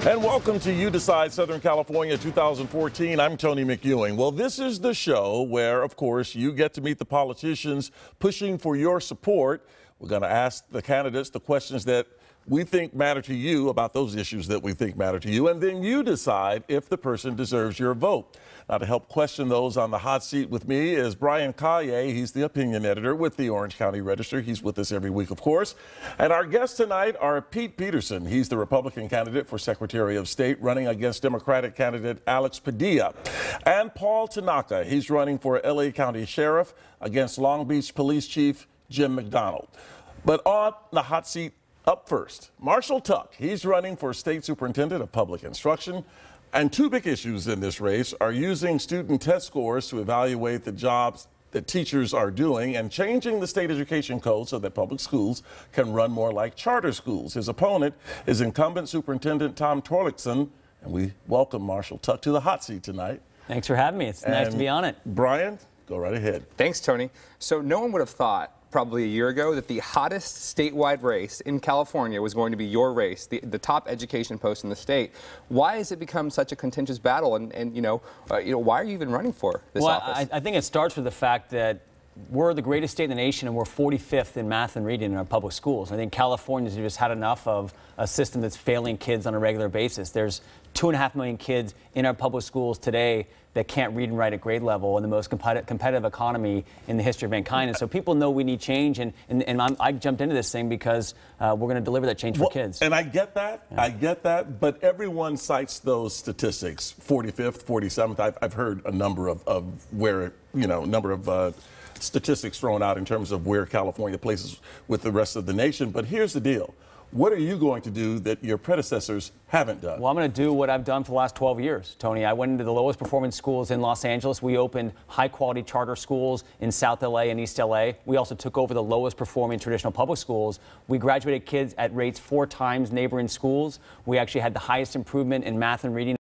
And welcome to You Decide Southern California 2014. I'm Tony McEwing. Well, this is the show where, of course, you get to meet the politicians pushing for your support. We're going to ask the candidates the questions that we think matter to you about those issues that we think matter to you, and then you decide if the person deserves your vote. Now, to help question those on the hot seat with me is Brian Calle. He's the opinion editor with the Orange County Register. He's with us every week, of course. And our guests tonight are Pete Peterson. He's the Republican candidate for Secretary of State, running against Democratic candidate Alex Padilla. And Paul Tanaka. He's running for LA County Sheriff against Long Beach Police Chief Jim McDonald. But on the hot seat, up first, Marshall Tuck. He's running for State Superintendent of Public Instruction. And two big issues in this race are using student test scores to evaluate the jobs that teachers are doing and changing the state education code so that public schools can run more like charter schools. His opponent is incumbent Superintendent Tom Torlakson, and we welcome Marshall Tuck to the hot seat tonight. Thanks for having me. It's nice to be on it. Brian, go right ahead. Thanks, Tony. So no one would have thought probably a year ago that the hottest statewide race in California was going to be your race, the top education post in the state. Why has it become such a contentious battle, and why are you even running for this office? I think it starts with the fact that we're the greatest state in the nation, and we're 45th in math and reading in our public schools. I think California's just had enough of a system that's failing kids on a regular basis. There's 2.5 million kids in our public schools today that can't read and write at grade level in the most competitive economy in the history of mankind. And so people know we need change, and I jumped into this thing because we're going to deliver that change for kids. And I get that. Yeah. I get that. But everyone cites those statistics, 45th, 47th. I've heard a number of where, statistics thrown out in terms of where California places with the rest of the nation. But here's the deal. What are you going to do that your predecessors haven't done? Well, I'm going to do what I've done for the last 12 years, Tony. I went into the lowest performing schools in Los Angeles. We opened high-quality charter schools in South LA and East LA. We also took over the lowest performing traditional public schools. We graduated kids at rates 4 times neighboring schools. We actually had the highest improvement in math and reading